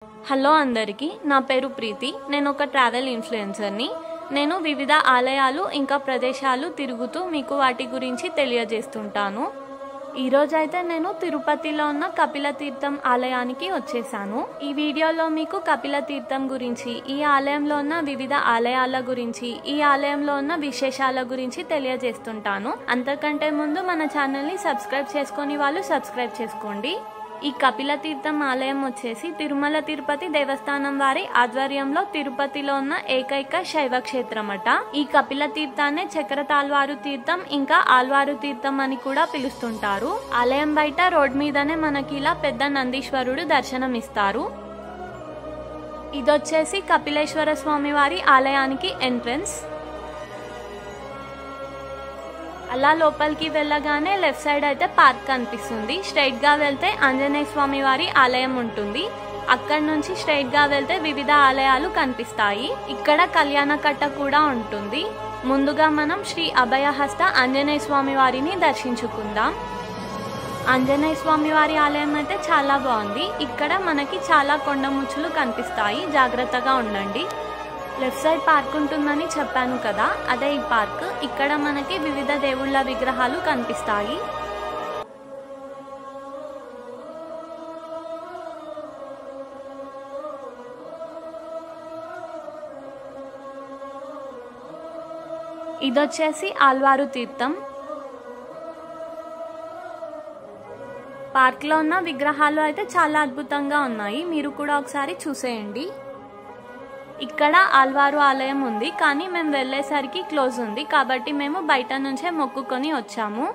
Hello అందరికీ, నా పేరు ప్రీతి. నేను ఒక ట్రావెల్ ఇన్ఫ్లుయెన్సర్ని. నేను వివిధ ఆలయాలు ఇంకా ప్రదేశాలు తిరుగుతూ మీకు వాటి గురించి తెలియజేస్తుంటాను. ఈరోజైతే నేను తిరుపతిలో ఉన్న కపిల తీర్థం ఆలయానికి వచ్చేసాను. ఈ వీడియోలో మీకు కపిల తీర్థం గురించి, ఈ ఆలయంలో ఉన్న వివిధ ఆలయాల గురించి, ఈ ఆలయంలో ఉన్న విశేషాల గురించి తెలియజేస్తుంటాను. అంతకంటే ముందు మన ఛానల్ని సబ్స్క్రైబ్ చేసుకొని వాళ్ళు సబ్స్క్రైబ్ చేసుకోండి. ఈ కపిల తీర్థం ఆలయం వచ్చేసి తిరుమల తిరుపతి దేవస్థానం వారి ఆధ్వర్యంలో తిరుపతిలో ఉన్న ఏకైక శైవ క్షేత్రమట. ఈ కపిల తీర్థాన్ని చక్రతాళ్వారు తీర్థం ఇంకా ఆళ్వారు తీర్థం అని కూడా పిలుస్తుంటారు. ఆలయం బయట రోడ్ మీదనే మనకి ఇలా పెద్ద నందీశ్వరుడు దర్శనమిస్తారు. ఇదొచ్చేసి కపిలేశ్వర స్వామి వారి ఆలయానికి ఎంట్రన్స్. అలా లోపలికి వెళ్ళగానే లెఫ్ట్ సైడ్ అయితే పార్క్ కనిపిస్తుంది. స్ట్రైట్ గా వెళ్తే ఆంజనేయ స్వామి వారి ఆలయం ఉంటుంది. అక్కడి నుంచి స్ట్రైట్ గా వెళ్తే వివిధ ఆలయాలు కనిపిస్తాయి. ఇక్కడ కళ్యాణ కట్ట కూడా ఉంటుంది. ముందుగా మనం శ్రీ అభయహస్త ఆంజనేయ స్వామి వారిని దర్శించుకుందాం. ఆంజనేయ స్వామి వారి ఆలయం అయితే చాలా బాగుంది. ఇక్కడ మనకి చాలా కొండముచ్చులు కనిపిస్తాయి, జాగ్రత్తగా ఉండండి. లెఫ్ట్ సైడ్ పార్క్ ఉంటుందని చెప్పాను కదా, అదే ఈ పార్క్. ఇక్కడ మనకి వివిధ దేవుళ్ళ విగ్రహాలు కనిపిస్తాయి. ఇదొచ్చేసి ఆళ్వారు తీర్థం. పార్క్ లో ఉన్న విగ్రహాలు అయితే చాలా అద్భుతంగా ఉన్నాయి. మీరు కూడా ఒకసారి చూసేయండి. ఇక్కడ ఆళ్వారు ఆలయం ఉంది, కానీ మేము వెళ్ళేసరికి క్లోజ్ ఉంది. కాబట్టి మేము బయట నుంచే మొక్కుకొని వచ్చాము.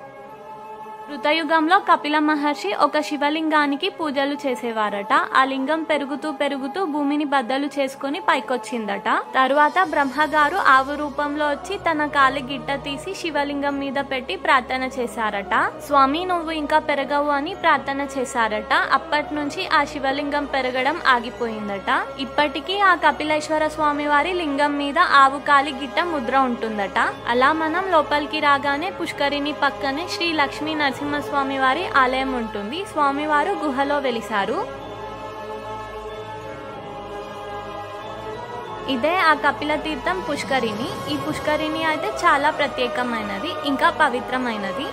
కృతయుగంలో కపిల మహర్షి ఒక శివలింగానికి పూజలు చేసేవారట. ఆ లింగం పెరుగుతూ పెరుగుతూ భూమిని బద్దలు చేసుకుని పైకొచ్చిందట. తరువాత బ్రహ్మగారు ఆవు రూపంలో వచ్చి తన కాలి గిట్ట తీసి శివలింగం మీద పెట్టి ప్రార్థన చేశారట. స్వామి, నువ్వు ఇంకా పెరగవు అని ప్రార్థన చేశారట. అప్పటి నుంచి ఆ శివలింగం పెరగడం ఆగిపోయిందట. ఇప్పటికీ ఆ కపిలేశ్వర స్వామి వారి లింగం మీద ఆవు కాలి గిట్ట ముద్ర ఉంటుందట. అలా మనం లోపలికి రాగానే పుష్కరిణి పక్కనే శ్రీ లక్ష్మీ నరసింహస్వామి వారి ఆలయం ఉంటుంది. స్వామివారు గుహలో వెలిసారు. ఇదే ఆ కపిల తీర్థం పుష్కరిణి. ఈ పుష్కరిణి అయితే చాలా ప్రత్యేకమైనది, ఇంకా పవిత్రమైనది.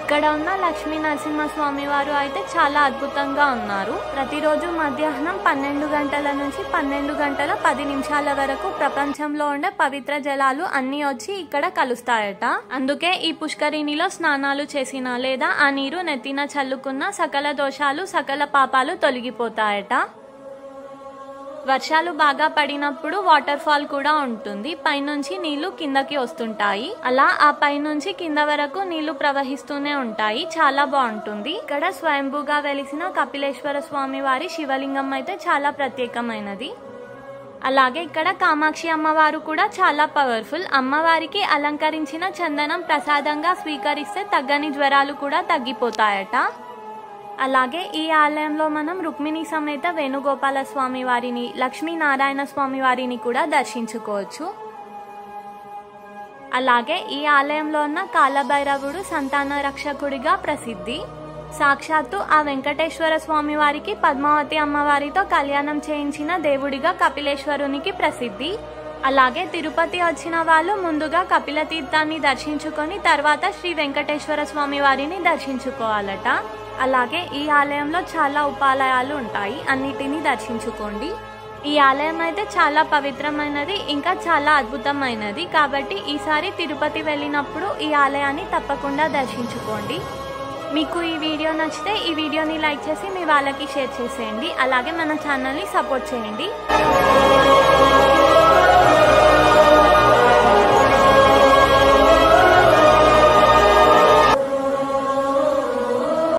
ఇక్కడ ఉన్న లక్ష్మీ నరసింహస్వామి వారు అయితే చాలా అద్భుతంగా ఉన్నారు. ప్రతిరోజు మధ్యాహ్నం 12 గంటల నుంచి 12 గంటల 10 నిమిషాల వరకు ప్రపంచంలో ఉండే పవిత్ర జలాలు అన్ని వచ్చి ఇక్కడ కలుస్తాయట. అందుకే ఈ పుష్కరిణిలో స్నానాలు చేసినా లేదా ఆ నీరు నెత్తిన చల్లుకున్న సకల దోషాలు, సకల పాపాలు తొలగిపోతాయట. వర్షాలు బాగా పడినప్పుడు వాటర్ ఫాల్ కూడా ఉంటుంది. పైనుంచి నీళ్లు కిందకి వస్తుంటాయి. అలా ఆ పైనుంచి కింద వరకు నీళ్లు ప్రవహిస్తూనే ఉంటాయి. చాలా బాగుంటుంది. ఇక్కడ స్వయంభూగా వెలిసిన కపిలేశ్వర స్వామి వారి శివలింగం అయితే చాలా ప్రత్యేకమైనది. అలాగే ఇక్కడ కామాక్షి అమ్మవారు కూడా చాలా పవర్ఫుల్. అమ్మవారికి అలంకరించిన చందనం ప్రసాదంగా స్వీకరిస్తే తగ్గని జ్వరాలు కూడా తగ్గిపోతాయట. అలాగే ఈ ఆలయంలో మనం రుక్మిణి సమేత వేణుగోపాల స్వామి వారిని, లక్ష్మీనారాయణ స్వామి వారిని కూడా దర్శించుకోవచ్చు. అలాగే ఈ ఆలయంలో ఉన్న కాలభైరవుడు సంతాన రక్షకుడిగా ప్రసిద్ధి. సాక్షాత్తు ఆ వెంకటేశ్వర స్వామి వారికి పద్మావతి అమ్మవారితో కళ్యాణం చేయించిన దేవుడిగా కపిలేశ్వరునికి ప్రసిద్ధి. అలాగే తిరుపతి వచ్చిన వాళ్ళు ముందుగా కపిల తీర్థాన్ని దర్శించుకొని తర్వాత శ్రీ వెంకటేశ్వర స్వామి వారిని దర్శించుకోవాలట. అలాగే ఈ ఆలయంలో చాలా ఉపాలయాలు ఉంటాయి, అన్నిటినీ దర్శించుకోండి. ఈ ఆలయం అయితే చాలా పవిత్రమైనది, ఇంకా చాలా అద్భుతమైనది. కాబట్టి ఈసారి తిరుపతి వెళ్ళినప్పుడు ఈ ఆలయాన్ని తప్పకుండా దర్శించుకోండి. మీకు ఈ వీడియో నచ్చితే ఈ వీడియోని లైక్ చేసి మీ వాళ్ళకి షేర్ చేసేయండి. అలాగే మన ఛానల్ని సపోర్ట్ చేయండి.